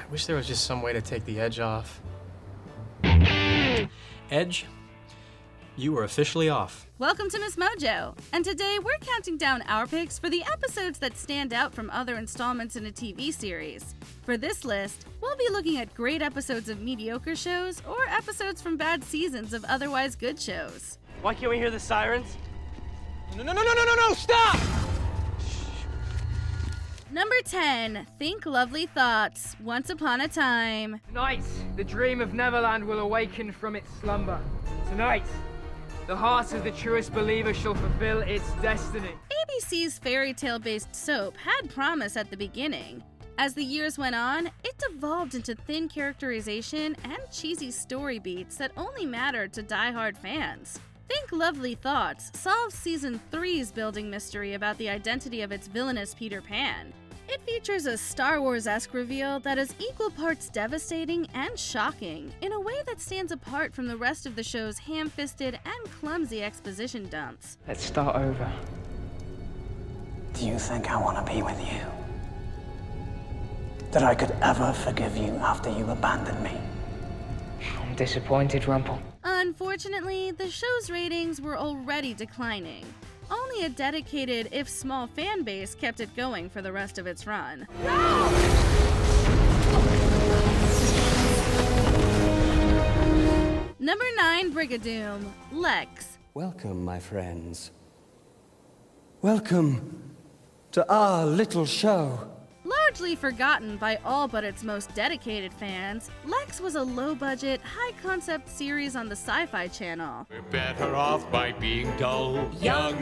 I wish there was just some way to take the edge off. Edge, you are officially off. Welcome to MsMojo, and today we're counting down our picks for the episodes that stand out from other installments in a TV series. For this list, we'll be looking at great episodes of mediocre shows or episodes from bad seasons of otherwise good shows. Why can't we hear the sirens? No, stop! Number 10, Think Lovely Thoughts, Once Upon a Time. Tonight, the dream of Neverland will awaken from its slumber. Tonight, the heart of the truest believer shall fulfill its destiny. ABC's fairy tale-based soap had promise at the beginning. As the years went on, it devolved into thin characterization and cheesy story beats that only mattered to die-hard fans. Think Lovely Thoughts solves Season 3's building mystery about the identity of its villainous Peter Pan. It features a Star Wars-esque reveal that is equal parts devastating and shocking, in a way that stands apart from the rest of the show's ham-fisted and clumsy exposition dumps. Let's start over. Do you think I want to be with you? That I could ever forgive you after you abandoned me? I'm disappointed, Rumple. Unfortunately, the show's ratings were already declining. Only a dedicated, if small, fan base kept it going for the rest of its run. Number 9, Brigadoon, Lexx. Welcome, my friends. Welcome to our little show. Largely forgotten by all but its most dedicated fans, Lexx was a low-budget, high-concept series on the Sci-Fi Channel. We're better off by being dull. Young.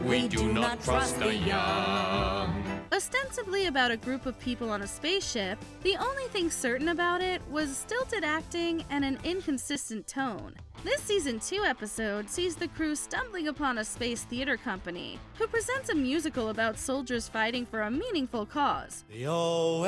We do not trust the young. Ostensibly about a group of people on a spaceship, the only thing certain about it was stilted acting and an inconsistent tone. This Season 2 episode sees the crew stumbling upon a space theater company, who presents a musical about soldiers fighting for a meaningful cause. The O-A-O,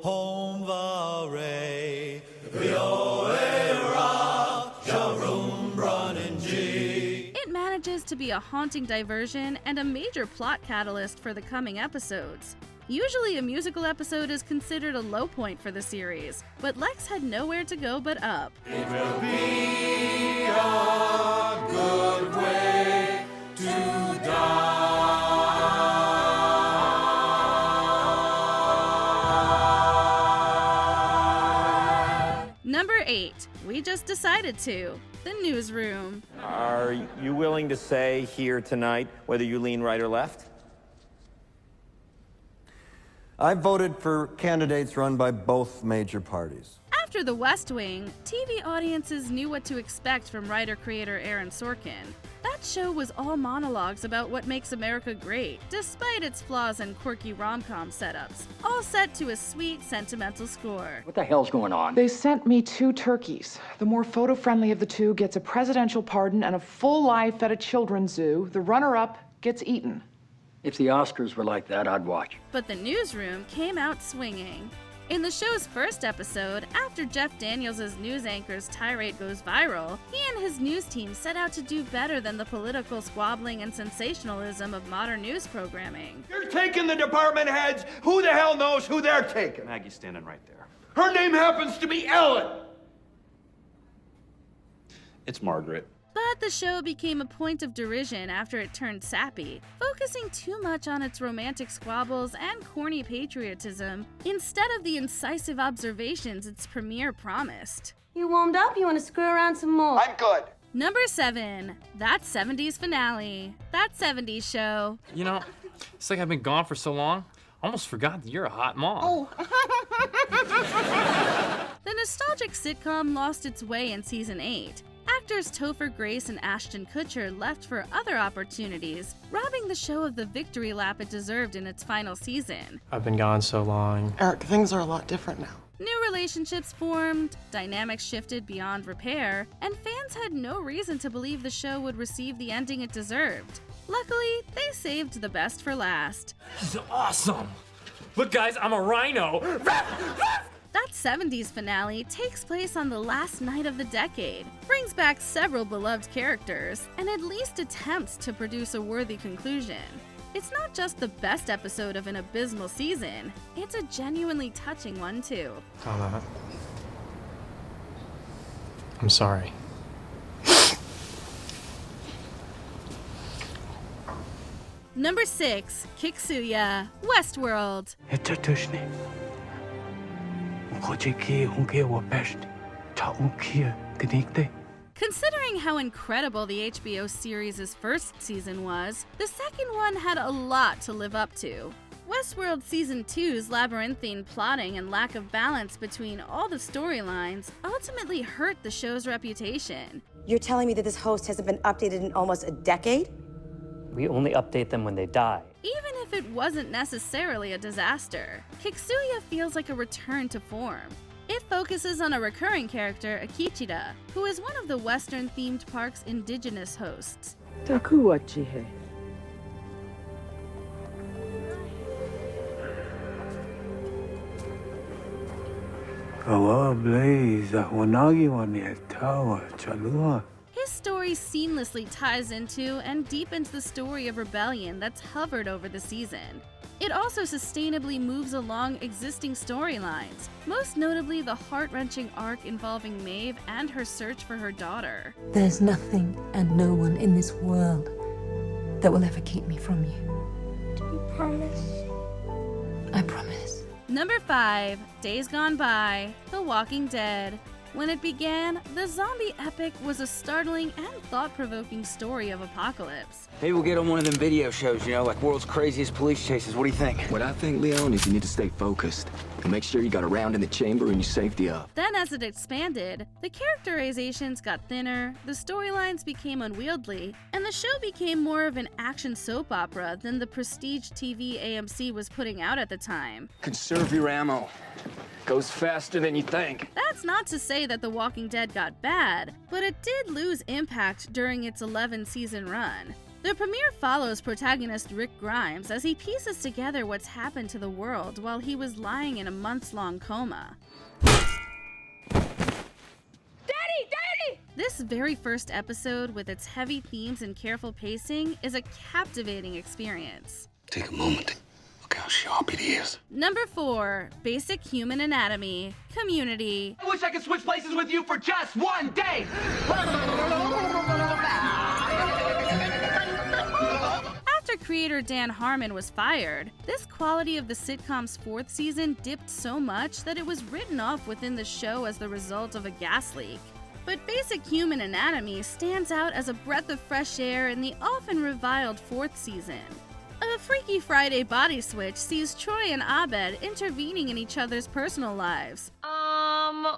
home varay, the O-A-Ra, Jarum Brunning G. It manages to be a haunting diversion and a major plot catalyst for the coming episodes. Usually a musical episode is considered a low point for the series, but Lexx had nowhere to go but up. It will be a good way to die. Number 8, we just decided to, The Newsroom. Are you willing to say here tonight whether you lean right or left? I voted for candidates run by both major parties. After The West Wing, TV audiences knew what to expect from writer-creator Aaron Sorkin. That show was all monologues about what makes America great, despite its flaws and quirky rom-com setups, all set to a sweet, sentimental score. What the hell's going on? They sent me 2 turkeys. The more photo-friendly of the 2 gets a presidential pardon and a full life at a children's zoo. The runner-up gets eaten. If the Oscars were like that, I'd watch. But The Newsroom came out swinging. In the show's first episode, after Jeff Daniels' news anchor's tirade goes viral, he and his news team set out to do better than the political squabbling and sensationalism of modern news programming. You're taking the department heads. Who the hell knows who they're taking? Maggie's standing right there. Her name happens to be Ellen. It's Margaret. But the show became a point of derision after it turned sappy, focusing too much on its romantic squabbles and corny patriotism instead of the incisive observations its premiere promised. You warmed up? You want to screw around some more? I'm good. Number 7, That 70s Finale, That 70s Show. You know, it's like I've been gone for so long, I almost forgot that you're a hot mom. The nostalgic sitcom lost its way in Season 8. Actors Topher Grace and Ashton Kutcher left for other opportunities, robbing the show of the victory lap it deserved in its final season. I've been gone so long. Eric, things are a lot different now. New relationships formed, dynamics shifted beyond repair, and fans had no reason to believe the show would receive the ending it deserved. Luckily, they saved the best for last. This is awesome! Look guys, I'm a rhino! That 70s finale takes place on the last night of the decade, brings back several beloved characters, and at least attempts to produce a worthy conclusion. It's not just the best episode of an abysmal season, it's a genuinely touching one too. Tama. I'm sorry. Number 6, Kiksuya, Westworld. Considering how incredible the HBO series' first season was, the second one had a lot to live up to. Westworld Season 2's labyrinthine plotting and lack of balance between all the storylines ultimately hurt the show's reputation. You're telling me that this host hasn't been updated in almost a decade? We only update them when they die. Even if it wasn't necessarily a disaster, Kiksuya feels like a return to form. It focuses on a recurring character, Akichida, who is one of the Western-themed park's indigenous hosts. His story seamlessly ties into and deepens the story of rebellion that's hovered over the season. It also sustainably moves along existing storylines, most notably the heart-wrenching arc involving Maeve and her search for her daughter. There's nothing and no one in this world that will ever keep me from you. Do you promise? I promise. Number 5, Days Gone By, The Walking Dead. When it began, the zombie epic was a startling and thought-provoking story of apocalypse. Maybe we'll get on one of them video shows, you know, like World's Craziest Police Chases. What do you think? What I think, Leon, is you need to stay focused and make sure you got a round in the chamber and your safety up. Then as it expanded, the characterizations got thinner, the storylines became unwieldy, and the show became more of an action soap opera than the prestige TV AMC was putting out at the time. Conserve your ammo. Goes faster than you think. That's not to say that The Walking Dead got bad, but it did lose impact during its 11-season run. The premiere follows protagonist Rick Grimes as he pieces together what's happened to the world while he was lying in a months-long coma. Daddy! This very first episode, with its heavy themes and careful pacing, is a captivating experience. Take a moment. Look how sharp it is. Number 4, Basic Human Anatomy, Community. I wish I could switch places with you for just one day! After creator Dan Harmon was fired, this quality of the sitcom's 4th season dipped so much that it was written off within the show as the result of a gas leak. But Basic Human Anatomy stands out as a breath of fresh air in the often reviled 4th season. A Freaky Friday body switch sees Troy and Abed intervening in each other's personal lives.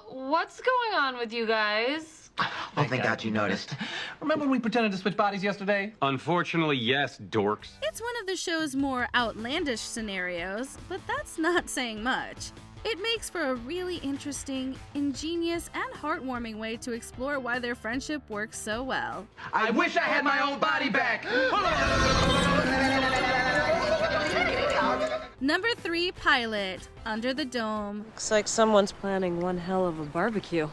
What's going on with you guys? Oh, thank God you noticed. Remember when we pretended to switch bodies yesterday? Unfortunately, yes, dorks. It's one of the show's more outlandish scenarios, but that's not saying much. It makes for a really interesting, ingenious, and heartwarming way to explore why their friendship works so well. I wish I had my own body back! Number 3 pilot, Under the Dome. Looks like someone's planning one hell of a barbecue.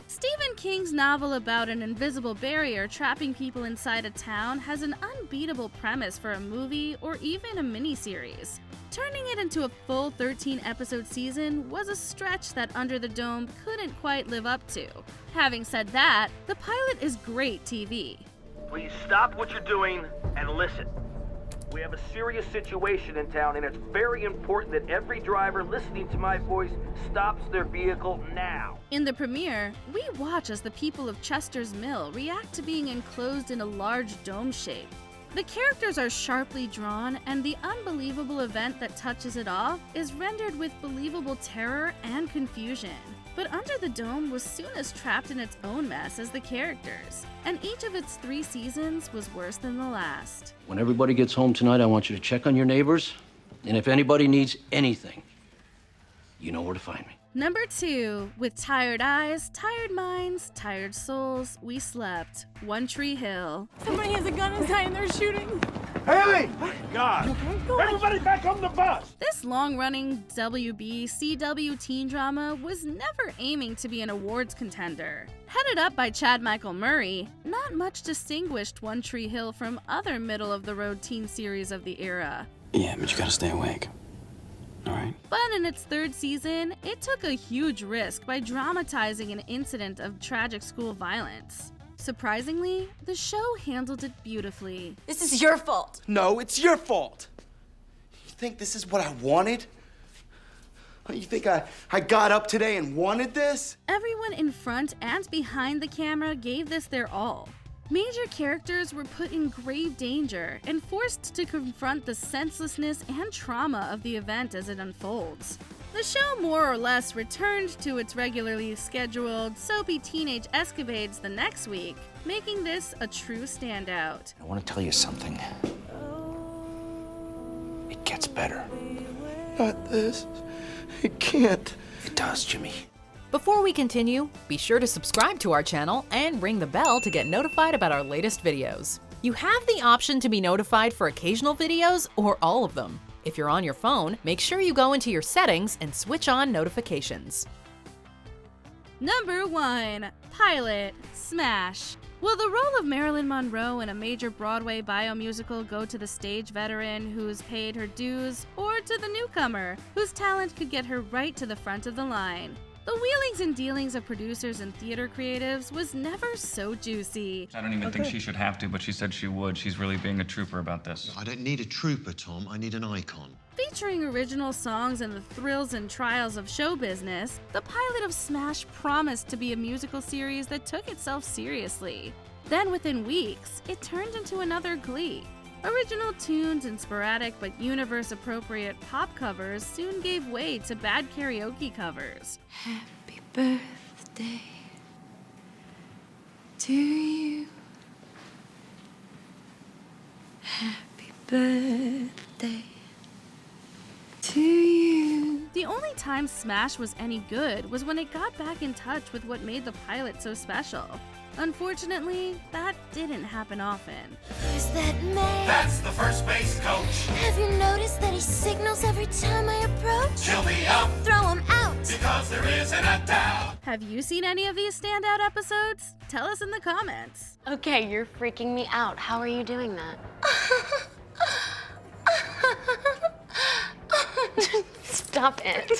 Stephen King's novel about an invisible barrier trapping people inside a town has an unbeatable premise for a movie or even a miniseries. Turning it into a full 13-episode season was a stretch that Under the Dome couldn't quite live up to. Having said that, the pilot is great TV. Please stop what you're doing and listen. We have a serious situation in town, and it's very important that every driver listening to my voice stops their vehicle now. In the premiere, we watch as the people of Chester's Mill react to being enclosed in a large dome shape. The characters are sharply drawn, and the unbelievable event that touches it off is rendered with believable terror and confusion. But Under the Dome was soon as trapped in its own mess as the characters, and each of its 3 seasons was worse than the last. When everybody gets home tonight, I want you to check on your neighbors, and if anybody needs anything, you know where to find me. Number 2, with tired eyes, tired minds, tired souls, we slept. One Tree Hill. Somebody has a gun inside and they're shooting. Haley! God! Everybody back on the bus! This long-running WB-CW teen drama was never aiming to be an awards contender. Headed up by Chad Michael Murray, not much distinguished One Tree Hill from other middle-of-the-road teen series of the era. Yeah, but you gotta stay awake. All right? But in its third season, it took a huge risk by dramatizing an incident of tragic school violence. Surprisingly, the show handled it beautifully. This is your fault. No, it's your fault. You think this is what I wanted? You think I got up today and wanted this? Everyone in front and behind the camera gave this their all. Major characters were put in grave danger and forced to confront the senselessness and trauma of the event as it unfolds. The show more or less returned to its regularly scheduled, soapy teenage escapades the next week, making this a true standout. I want to tell you something. It gets better. Not this. It can't. It does, Jimmy. Before we continue, be sure to subscribe to our channel and ring the bell to get notified about our latest videos. You have the option to be notified for occasional videos or all of them. If you're on your phone, make sure you go into your settings and switch on notifications. Number 1. Pilot, Smash. Will the role of Marilyn Monroe in a major Broadway biomusical go to the stage veteran who's paid her dues, or to the newcomer whose talent could get her right to the front of the line? The wheelings and dealings of producers and theater creatives was never so juicy. I don't even think she should have to, but she said she would. She's really being a trooper about this. I don't need a trooper, Tom. I need an icon. Featuring original songs and the thrills and trials of show business, the pilot of Smash promised to be a musical series that took itself seriously. Then within weeks, it turned into another Glee. Original tunes and sporadic but universe-appropriate pop covers soon gave way to bad karaoke covers. Happy birthday to you. Happy birthday to you. The only time Smash was any good was when it got back in touch with what made the pilot so special. Unfortunately, that didn't happen often. Is that man? That's the first base coach. Have you noticed that he signals every time I approach? He'll be out. Throw him out. Because there isn't a doubt. Have you seen any of these standout episodes? Tell us in the comments. Okay, you're freaking me out. How are you doing that? Stop it.